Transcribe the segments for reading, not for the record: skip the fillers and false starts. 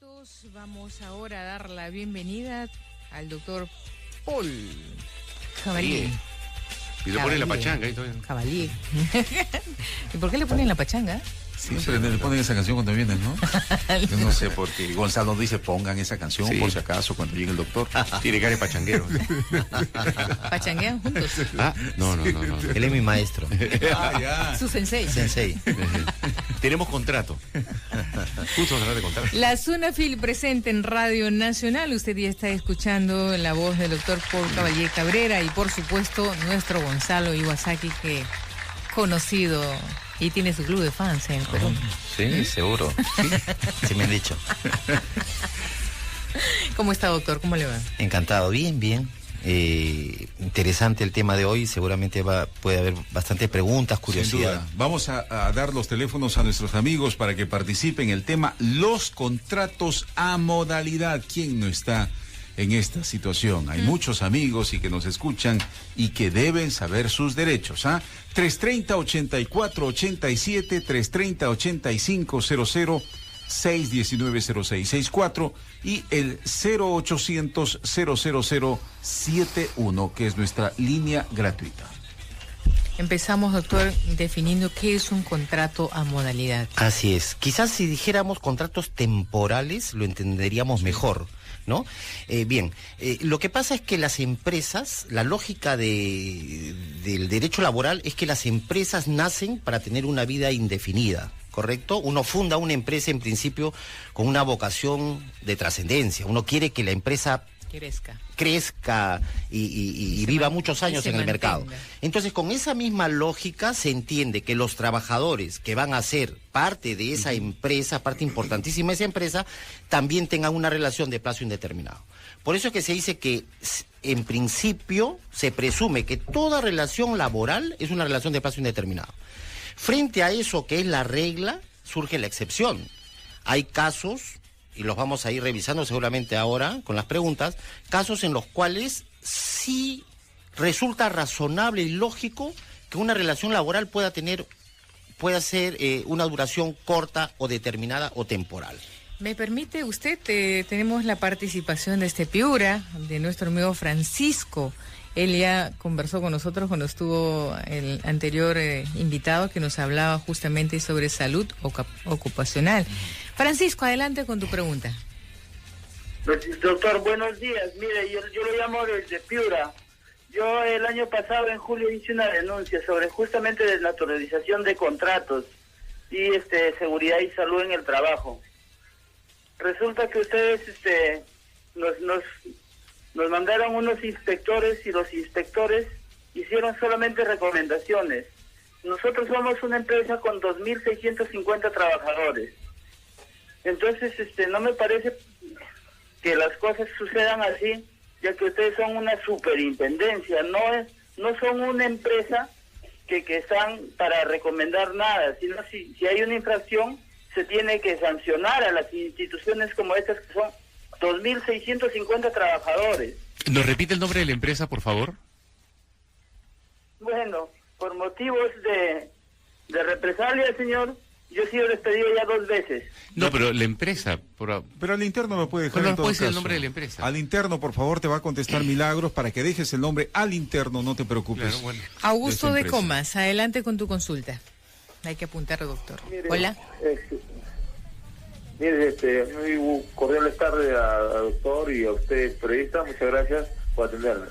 minutos. Vamos ahora a dar la bienvenida al doctor Paul Cavalier. Y le ponen la pachanga y todo. Cavalier. ¿Y por qué le ponen la pachanga? Siempre le ponen esa canción cuando vienen, ¿no? Yo no sé, porque Gonzalo dice pongan esa canción por si acaso cuando llegue el doctor. Tiene cara de pachanguero. ¿Pachanguean juntos? No. Él es mi maestro. Ya. Su sensei. Tenemos contrato. Justo vamos a hablar de contrato. La Sunafil presente en Radio Nacional. Usted ya está escuchando la voz del doctor Paul Cavalier Cabrera y por supuesto nuestro Gonzalo Iwasaki, que conocido y tiene su club de fans en el Perú. Sí, seguro. Sí me han dicho. ¿Cómo está, doctor? ¿Cómo le va? Encantado, bien. Interesante el tema de hoy. Seguramente puede haber bastantes preguntas, curiosidad. Sin duda. Vamos a dar los teléfonos a nuestros amigos para que participen en el tema los contratos a modalidad. ¿Quién no está en esta situación? Hay muchos amigos y que nos escuchan y que deben saber sus derechos. 330-8487, 330-8500, 619-0664 y el 0800-00071, que es nuestra línea gratuita. Empezamos, doctor, definiendo qué es un contrato a modalidad. Así es. Quizás si dijéramos contratos temporales lo entenderíamos mejor, ¿no? Lo que pasa es que las empresas, la lógica del derecho laboral es que las empresas nacen para tener una vida indefinida, ¿correcto? Uno funda una empresa en principio con una vocación de trascendencia. Uno quiere que la empresa crezca y viva muchos años en el mercado. Entonces, con esa misma lógica se entiende que los trabajadores que van a ser parte de esa empresa, parte importantísima de esa empresa, también tengan una relación de plazo indeterminado. Por eso es que se dice que en principio se presume que toda relación laboral es una relación de plazo indeterminado. Frente a eso que es la regla, surge la excepción. Hay casos, y los vamos a ir revisando seguramente ahora con las preguntas, casos en los cuales sí resulta razonable y lógico que una relación laboral pueda ser una duración corta o determinada o temporal. ¿Me permite usted? Tenemos la participación de Piura, de nuestro amigo Francisco. Él ya conversó con nosotros cuando estuvo el anterior invitado que nos hablaba justamente sobre salud ocupacional. Francisco, adelante con tu pregunta. Doctor, buenos días. Mire, yo lo llamo desde Piura. Yo el año pasado, en julio, hice una denuncia sobre justamente desnaturalización de contratos y seguridad y salud en el trabajo. Resulta que ustedes nos mandaron unos inspectores y los inspectores hicieron solamente recomendaciones. Nosotros somos una empresa con 2.650 trabajadores. Entonces, no me parece que las cosas sucedan así, ya que ustedes son una superintendencia, no son una empresa que están para recomendar nada, sino si hay una infracción, se tiene que sancionar a las instituciones como estas que son 2.650 trabajadores. ¿Nos repite el nombre de la empresa, por favor? Bueno, por motivos de represalia, señor, yo he sido despedido ya 2 veces. No, pero la empresa... Pero al interno lo puede dejar en todo puede ser el caso. nombre de la empresa. Al interno, por favor, te va a contestar Milagros para que dejes el nombre al interno, no te preocupes. Claro, bueno. Augusto de Comas, adelante con tu consulta. Hay que apuntar, doctor. Mire, hola. Muy cordiales tardes al doctor y a usted, periodista. Muchas gracias por atenderme.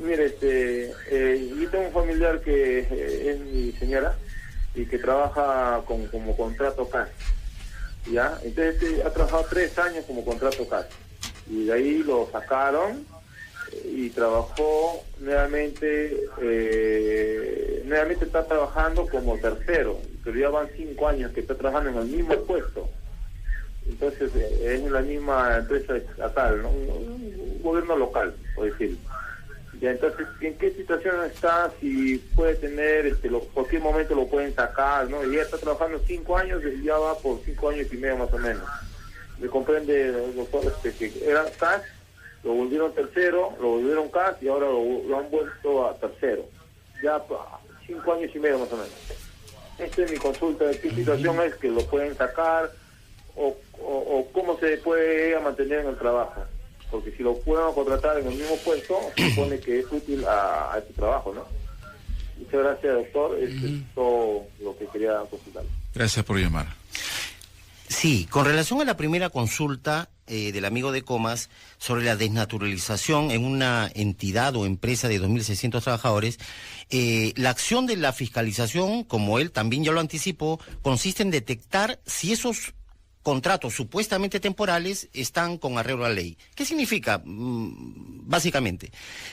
Yo tengo un familiar que es mi señora y que trabaja como contrato CAS. ¿Ya? Entonces ha trabajado 3 años como contrato CAS. Y de ahí lo sacaron y trabajó nuevamente está trabajando como tercero, pero ya van 5 años que está trabajando en el mismo puesto. Entonces es en la misma empresa estatal, ¿no? Un gobierno local, por decirlo. Ya, entonces, ¿en qué situación está? Si puede tener, cualquier momento lo pueden sacar, ¿no? Y ya está trabajando 5 años, ya va por 5 años y medio más o menos. Me comprende, doctor, que era CAS, lo volvieron tercero, lo volvieron CAS y ahora lo han vuelto a tercero. Ya 5 años y medio más o menos. Esta es mi consulta. ¿Qué situación es que lo pueden sacar? O cómo se se puede ella mantener en el trabajo? Porque si lo pueden contratar en el mismo puesto, se supone que es útil a ese trabajo, ¿no? Muchas gracias, doctor. Es todo lo que quería consultar. Gracias por llamar. Sí, con relación a la primera consulta del amigo de Comas sobre la desnaturalización en una entidad o empresa de 2.600 trabajadores, la acción de la fiscalización, como él también ya lo anticipó, consiste en detectar si esos contratos supuestamente temporales están con arreglo a la ley. ¿Qué significa? Básicamente,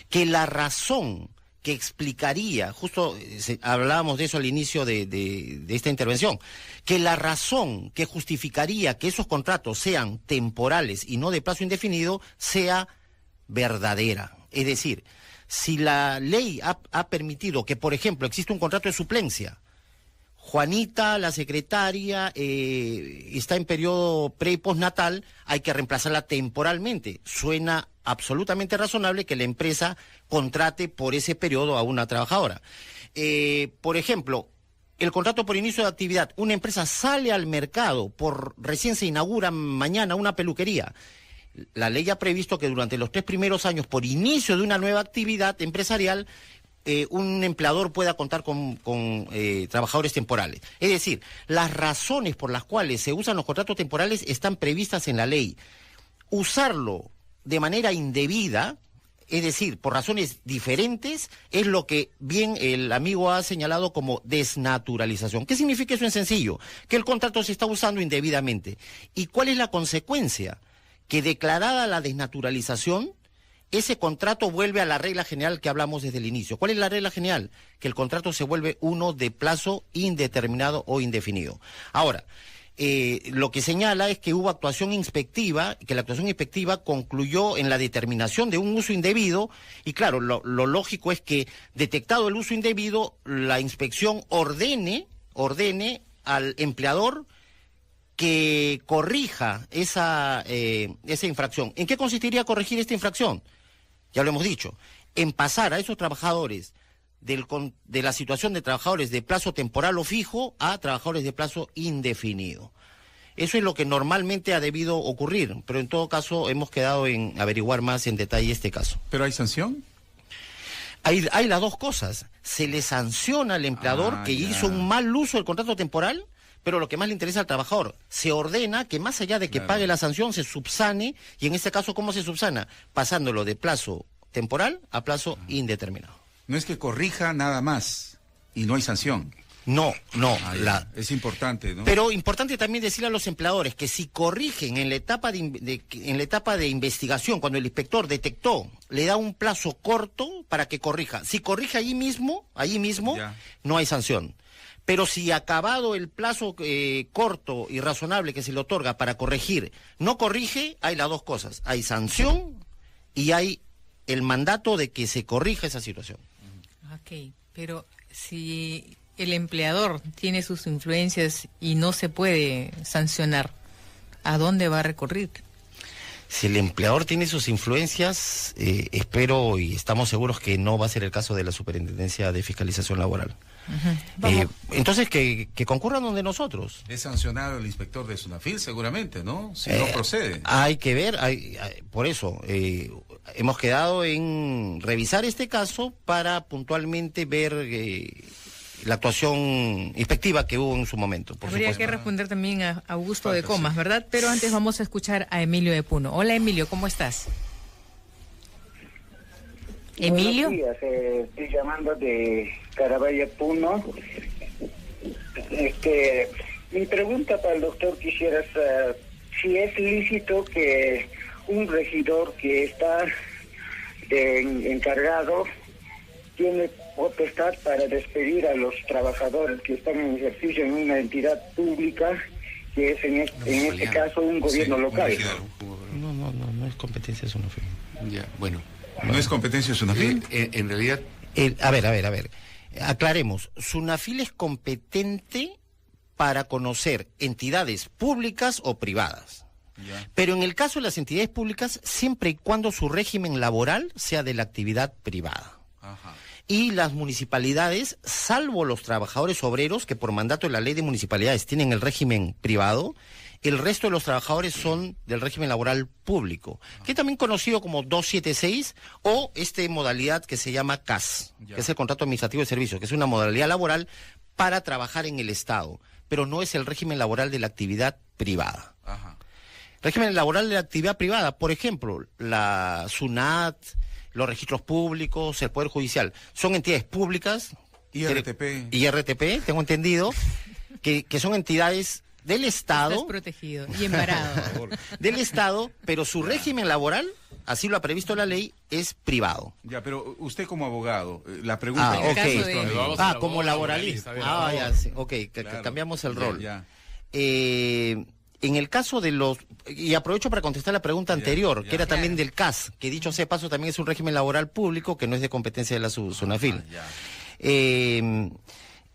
que la razón que explicaría, justo hablábamos de eso al inicio de esta intervención, que la razón que justificaría que esos contratos sean temporales y no de plazo indefinido sea verdadera. Es decir, si la ley ha permitido que, por ejemplo, existe un contrato de suplencia, Juanita, la secretaria, está en periodo pre y postnatal, hay que reemplazarla temporalmente. Suena absolutamente razonable que la empresa contrate por ese periodo a una trabajadora. Por ejemplo, el contrato por inicio de actividad, una empresa sale al mercado, recién se inaugura mañana una peluquería. La ley ha previsto que durante los 3 primeros años, por inicio de una nueva actividad empresarial, un empleador pueda contar con trabajadores temporales. Es decir, las razones por las cuales se usan los contratos temporales están previstas en la ley. Usarlo de manera indebida, es decir, por razones diferentes, es lo que bien el amigo ha señalado como desnaturalización. ¿Qué significa eso en sencillo? Que el contrato se está usando indebidamente. ¿Y cuál es la consecuencia? Que declarada la desnaturalización, ese contrato vuelve a la regla general que hablamos desde el inicio. ¿Cuál es la regla general? Que el contrato se vuelve uno de plazo indeterminado o indefinido. Ahora, lo que señala es que hubo actuación inspectiva, que la actuación inspectiva concluyó en la determinación de un uso indebido, y claro, lo lógico es que, detectado el uso indebido, la inspección ordene al empleador que corrija esa infracción. ¿En qué consistiría corregir esta infracción? Ya lo hemos dicho, en pasar a esos trabajadores de la situación de trabajadores de plazo temporal o fijo a trabajadores de plazo indefinido. Eso es lo que normalmente ha debido ocurrir, pero en todo caso hemos quedado en averiguar más en detalle este caso. ¿Pero hay sanción? Hay las dos cosas. Se le sanciona al empleador que hizo un mal uso del contrato temporal, pero lo que más le interesa al trabajador, se ordena que más allá de que pague la sanción, se subsane, y en este caso, ¿cómo se subsana? Pasándolo de plazo temporal a plazo indeterminado. No es que corrija nada más y no hay sanción. No. Es importante, ¿no? Pero importante también decirle a los empleadores que si corrigen en la etapa de investigación, cuando el inspector detectó, le da un plazo corto para que corrija. Si corrige allí mismo, no hay sanción. Pero si acabado el plazo corto y razonable que se le otorga para corregir, no corrige, hay las dos cosas. Hay sanción y hay el mandato de que se corrija esa situación. Ok, pero si el empleador tiene sus influencias y no se puede sancionar, ¿a dónde va a recurrir? Si el empleador tiene sus influencias, espero y estamos seguros que no va a ser el caso de la Superintendencia de Fiscalización Laboral. Entonces que concurran donde nosotros. Es sancionado el inspector de SUNAFIL seguramente, ¿no? Si no procede. Hay que ver, por eso hemos quedado en revisar este caso para puntualmente ver la actuación inspectiva que hubo en su momento. Habría que responder también a Augusto de Comas, ¿verdad? Pero antes vamos a escuchar a Emilio de Puno. Hola Emilio, ¿cómo estás? Emilio. Buenos días, estoy llamando de Carabaya, Puno. Mi pregunta para el doctor quisiera saber si es lícito que un regidor que está encargado tiene potestad para despedir a los trabajadores que están en ejercicio en una entidad pública, que es en este caso un gobierno local. No es competencia de SUNAFIL. Ya, bueno. ¿No es competencia de SUNAFIL? En realidad... A ver. Aclaremos. SUNAFIL es competente para conocer entidades públicas o privadas. Ya. Pero en el caso de las entidades públicas, siempre y cuando su régimen laboral sea de la actividad privada. Ajá. Y las municipalidades, salvo los trabajadores obreros que por mandato de la ley de municipalidades tienen el régimen privado, El resto de los trabajadores son del régimen laboral público, que es también conocido como 276 o modalidad que se llama CAS, que es el contrato administrativo de servicios, que es una modalidad laboral para trabajar en el Estado, pero no es el régimen laboral de la actividad privada. Ajá. Régimen laboral de la actividad privada, por ejemplo, la SUNAT, los registros públicos, el Poder Judicial, son entidades públicas. IRTP, tengo entendido, que son entidades del Estado. Estás protegido y embarado. Del Estado, pero su régimen laboral, así lo ha previsto la ley, es privado. Ya, pero usted como abogado, la pregunta... como laboralista. Ya, sí. Ok, claro, cambiamos el rol. Ya. En el caso de los... Y aprovecho para contestar la pregunta anterior, que era también del CAS, que dicho sea de paso también es un régimen laboral público que no es de competencia de la SUNAFIL.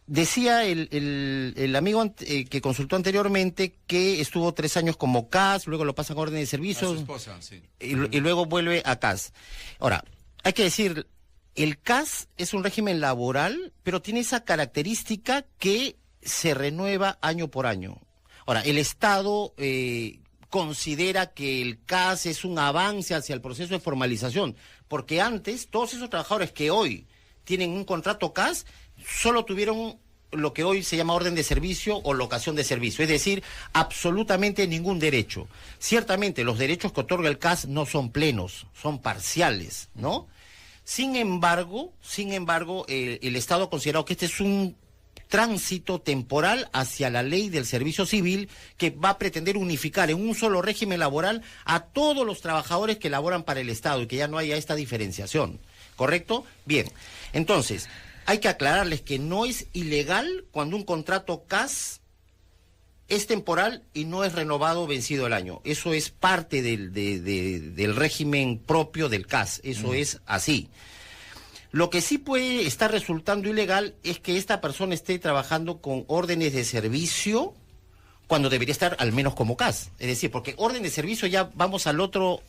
Decía el amigo que consultó anteriormente que estuvo 3 años como CAS, luego lo pasan a orden de servicios. A su esposa, sí. y luego vuelve a CAS. Ahora, hay que decir, el CAS es un régimen laboral, pero tiene esa característica que se renueva año por año. Ahora, el Estado considera que el CAS es un avance hacia el proceso de formalización, porque antes todos esos trabajadores que hoy tienen un contrato CAS solo tuvieron lo que hoy se llama orden de servicio o locación de servicio, es decir, absolutamente ningún derecho. Ciertamente los derechos que otorga el CAS no son plenos, son parciales, ¿no? Sin embargo, el Estado ha considerado que este es un tránsito temporal hacia la ley del servicio civil que va a pretender unificar en un solo régimen laboral a todos los trabajadores que laboran para el Estado y que ya no haya esta diferenciación, ¿correcto? Bien, entonces, hay que aclararles que no es ilegal cuando un contrato CAS es temporal y no es renovado vencido el año. Eso es parte del régimen propio del CAS, eso es así. Lo que sí puede estar resultando ilegal es que esta persona esté trabajando con órdenes de servicio cuando debería estar al menos como CAS. Es decir, porque orden de servicio ya vamos al otro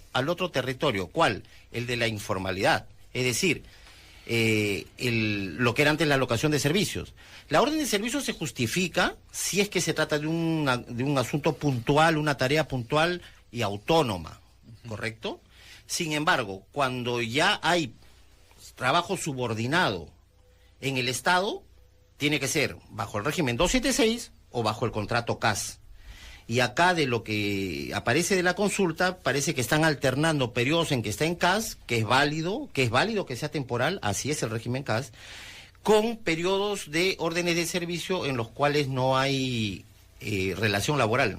territorio. ¿Cuál? El de la informalidad. Es decir, lo que era antes la locación de servicios. La orden de servicio se justifica si es que se trata de un asunto puntual, una tarea puntual y autónoma, ¿correcto? Sin embargo, cuando ya hay trabajo subordinado en el Estado, tiene que ser bajo el régimen 276 o bajo el contrato CAS. Y acá de lo que aparece de la consulta, parece que están alternando periodos en que está en CAS, que es válido que sea temporal, así es el régimen CAS, con periodos de órdenes de servicio en los cuales no hay relación laboral.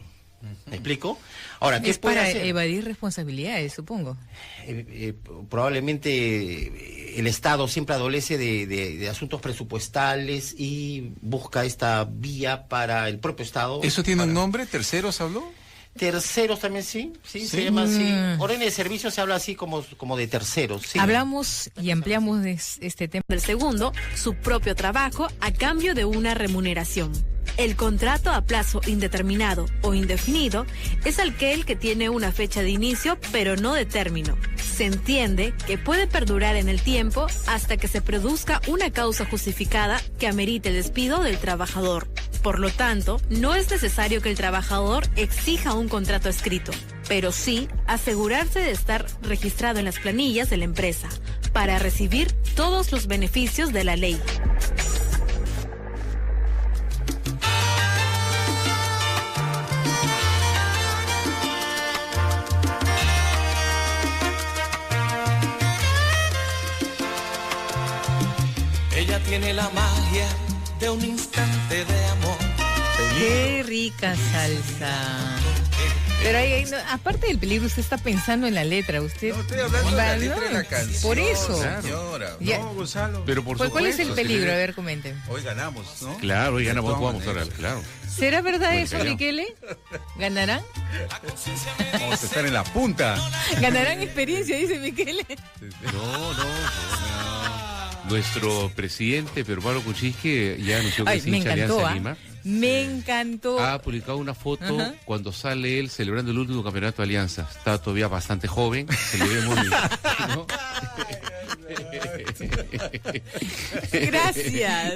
¿Me explico? Ahora, ¿qué es puede para hacer? evadir responsabilidades, supongo. Probablemente el Estado siempre adolece de asuntos presupuestales y busca esta vía para el propio Estado. ¿Eso tiene un nombre? ¿Terceros habló? Terceros también sí, se llama así. Orden de servicio se habla así como de terceros. Sí. Hablamos y ampliamos de este tema. El segundo, su propio trabajo a cambio de una remuneración. El contrato a plazo indeterminado o indefinido es aquel que tiene una fecha de inicio pero no de término. Se entiende que puede perdurar en el tiempo hasta que se produzca una causa justificada que amerite el despido del trabajador. Por lo tanto, no es necesario que el trabajador exija un contrato escrito, pero sí asegurarse de estar registrado en las planillas de la empresa para recibir todos los beneficios de la ley. Ella tiene la magia de un instante de amor. Qué rica salsa. Pero ahí, no, aparte del peligro, usted está pensando en la letra. Usted No, estoy hablando de la letra de la canción. Por eso. Señora. Ya. No, Gonzalo. Pero por ¿Cuál es el supuesto, peligro? sí. A ver, comenten. Hoy ganamos, ¿no? Claro, hoy ganamos, De todas jugamos ahora, maneras. claro. ¿Será verdad Pues eso, creo. Miquele? ¿Ganarán? Vamos a estar en la punta. ¿Ganarán experiencia, dice Miquele? No. Nuestro presidente, Peruano Kuczynski, ya anunció que Ay, es me hincha de encantó, Alianza Lima. Me encantó. Ha publicado una foto Ajá. cuando sale él celebrando el último campeonato de Alianza. Está todavía bastante joven, se le ve muy... ¿no? Gracias.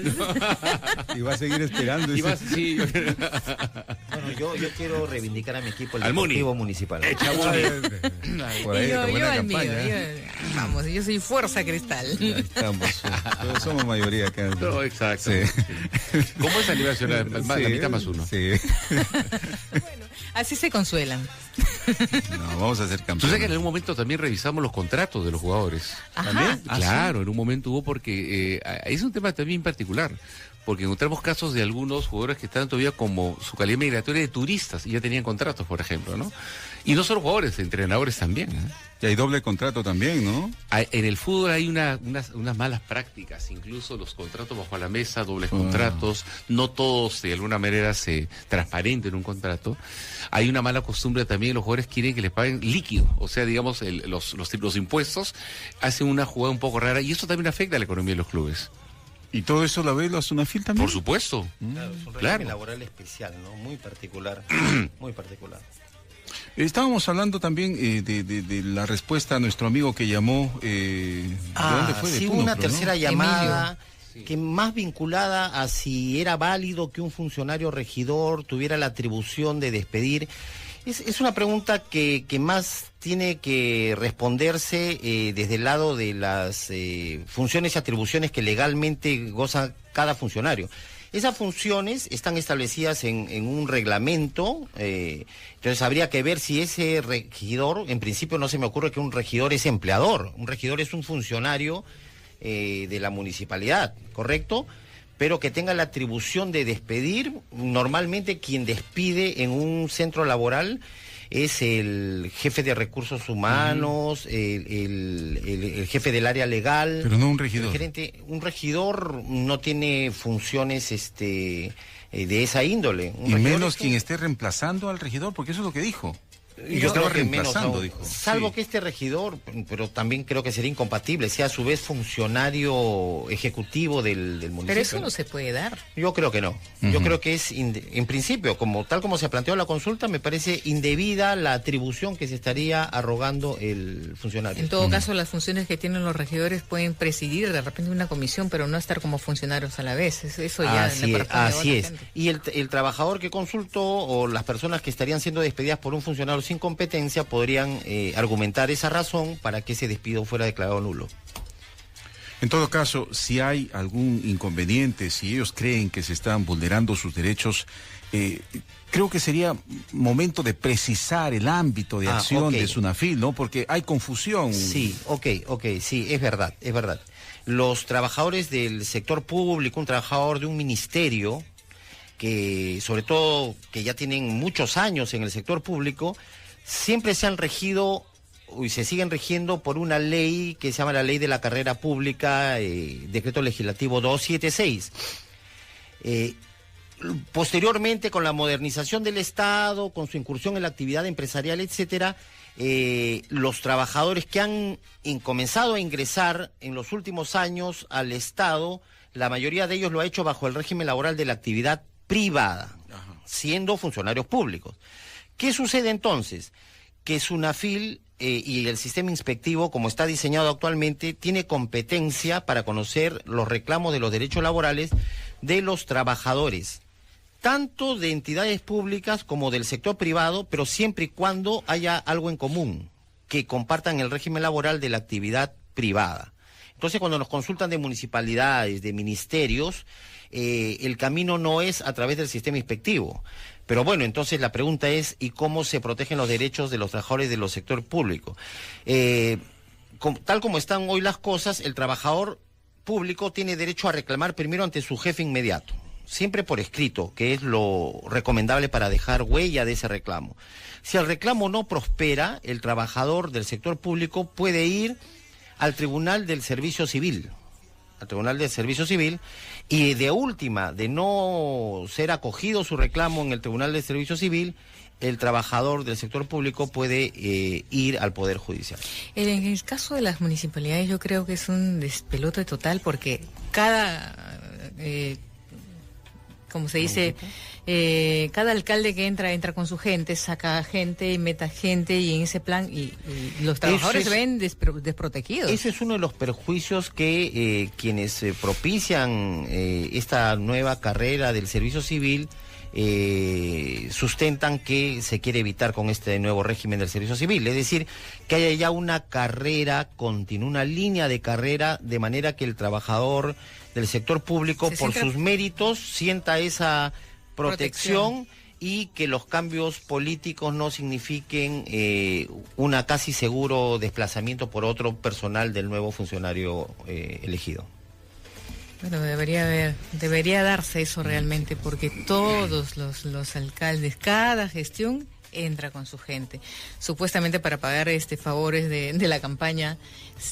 Y va a seguir esperando. Y dice. más, sí. Bueno, No, yo quiero reivindicar a mi equipo, el Al Deportivo Municipal. Por ahí, yo buena al mío, campaña. vamos, yo soy Fuerza Cristal. Ahí estamos. Pero somos mayoría acá. No, exacto. Sí. ¿Cómo es a nivel nacional? La mitad más uno. Sí. Bueno, así se consuelan. No, vamos a hacer Tú campeones. sabes que en algún momento también revisamos los contratos de los jugadores. Ajá. ¿También? ¿Ah, Claro, en un momento hubo porque es un tema también particular. Porque encontramos casos de algunos jugadores que están todavía como su calidad migratoria de turistas y ya tenían contratos, por ejemplo, ¿no? Y no solo jugadores, entrenadores también. Y hay doble contrato también, ¿no? En el fútbol hay unas malas prácticas, incluso los contratos bajo la mesa, dobles contratos, no todos de alguna manera se transparenten un contrato. Hay una mala costumbre también, los jugadores quieren que les paguen líquido, o sea, digamos, los impuestos hacen una jugada un poco rara y eso también afecta a la economía de los clubes. ¿Y todo eso la ve la Sunafil también? Por supuesto. Claro, es un régimen Claro. laboral especial, ¿no? Muy particular, muy particular. Estábamos hablando también de la respuesta a nuestro amigo que llamó. ¿De dónde fue? De Sí, Puno, una creo, ¿no? tercera llamada que más vinculada a si era válido que un funcionario regidor tuviera la atribución de despedir. Es una pregunta que más tiene que responderse desde el lado de las funciones y atribuciones que legalmente goza cada funcionario. Esas funciones están establecidas en un reglamento, entonces habría que ver si ese regidor, en principio no se me ocurre que un regidor es empleador, un regidor es un funcionario de la municipalidad, ¿correcto? Pero que tenga la atribución de despedir. Normalmente quien despide en un centro laboral es el jefe de recursos humanos, el jefe del área legal. Pero no un regidor. El gerente. Un regidor no tiene funciones de esa índole. Un Y regidor menos es quien esté reemplazando al regidor, porque eso es lo que dijo. Yo Yo estaba creo que menos reemplazando, aún. dijo. Salvo Sí. que este regidor, pero también creo que sería incompatible, sea a su vez funcionario ejecutivo del municipio. Pero eso no se puede dar. Yo creo que no. Yo creo que es, en principio, tal como se planteó la consulta, me parece indebida la atribución que se estaría arrogando el funcionario. En todo caso, las funciones que tienen los regidores pueden presidir de repente una comisión, pero no estar como funcionarios a la vez. Eso ya Así le es, corresponde a así otra es. gente. Y el trabajador que consultó o las personas que estarían siendo despedidas por un funcionario sin competencia podrían argumentar esa razón para que ese despido fuera declarado nulo. En todo caso, si hay algún inconveniente, si ellos creen que se están vulnerando sus derechos, creo que sería momento de precisar el ámbito de acción ok. de Sunafil, ¿no? Porque hay confusión. Sí, sí, es verdad. Los trabajadores del sector público, un trabajador de un ministerio, que sobre todo que ya tienen muchos años en el sector público, siempre se han regido y se siguen rigiendo por una ley que se llama la Ley de la Carrera Pública, Decreto Legislativo 276. Posteriormente, con la modernización del Estado, con su incursión en la actividad empresarial, etcétera, los trabajadores que han comenzado a ingresar en los últimos años al Estado, la mayoría de ellos lo ha hecho bajo el régimen laboral de la actividad privada, siendo funcionarios públicos. ¿Qué sucede entonces? Que Sunafil y el sistema inspectivo, como está diseñado actualmente, tiene competencia para conocer los reclamos de los derechos laborales de los trabajadores, tanto de entidades públicas como del sector privado, pero siempre y cuando haya algo en común, que compartan el régimen laboral de la actividad privada. Entonces, cuando nos consultan de municipalidades, de ministerios, el camino no es a través del sistema inspectivo. Pero bueno, entonces la pregunta es, ¿y cómo se protegen los derechos de los trabajadores del sector público? Tal como están hoy las cosas, el trabajador público tiene derecho a reclamar primero ante su jefe inmediato, siempre por escrito, que es lo recomendable para dejar huella de ese reclamo. Si el reclamo no prospera, el trabajador del sector público puede ir al Tribunal del Servicio Civil, y de última, de no ser acogido su reclamo en el Tribunal del Servicio Civil, el trabajador del sector público puede ir al Poder Judicial. En el caso de las municipalidades yo creo que es un despelote total porque cada, como se dice, cada alcalde que entra con su gente, saca gente y meta gente y en ese plan y los trabajadores se ven desprotegidos. Ese es uno de los perjuicios que quienes propician esta nueva carrera del servicio civil sustentan que se quiere evitar con este nuevo régimen del servicio civil. Es decir, que haya ya una carrera continua, una línea de carrera, de manera que el trabajador del sector público, por sus méritos, sienta esa protección y que los cambios políticos no signifiquen una casi seguro desplazamiento por otro personal del nuevo funcionario elegido. Bueno, debería darse eso realmente, porque todos los alcaldes, cada gestión entra con su gente, supuestamente para pagar favores de la campaña,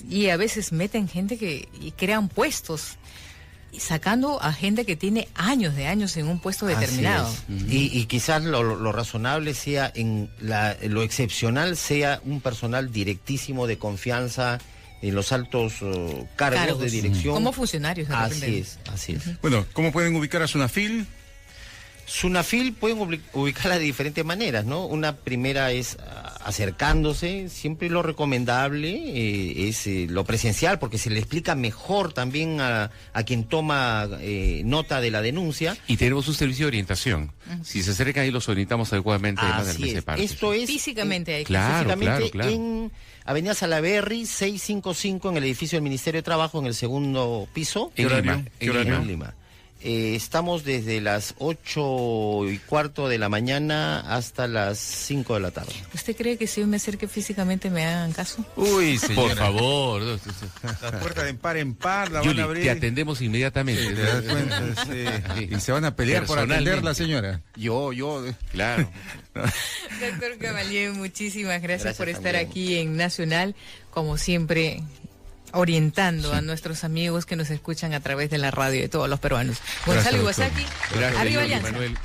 y a veces meten gente y crean puestos, sacando a gente que tiene años en un puesto determinado. Y quizás lo razonable sea, lo excepcional sea un personal directísimo de confianza en los altos cargos de dirección. Como funcionarios. Así es. Bueno, ¿cómo pueden ubicar a Sunafil? Sunafil pueden ubicarla de diferentes maneras, ¿no? Una primera es acercándose, siempre lo recomendable es lo presencial, porque se le explica mejor también a quien toma nota de la denuncia. Y tenemos un servicio de orientación. Si se acercan ahí los orientamos adecuadamente. Así es. Esto es físicamente claro. En Avenida Salaberry 655, en el edificio del Ministerio de Trabajo, en el segundo piso. En Lima. Estamos desde las 8:15 de la mañana hasta las 5 de la tarde. ¿Usted cree que si yo me acerque físicamente me hagan caso? Uy, señora. Por favor. La puerta de par en par la Yuli, van a abrir. te atendemos inmediatamente. Sí, te das cuenta, sí. Y se van a pelear por atenderla, señora. Yo. Claro. Doctor Camalier, muchísimas gracias por estar también aquí en Nacional, como siempre, orientando a nuestros amigos que nos escuchan a través de la radio de todos los peruanos. Gonzalo Iwasaki, arriba Alianza. Manuel.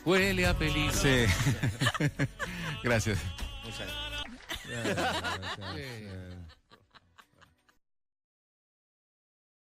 Huele a peligro. Sí. Gracias. Muchas gracias.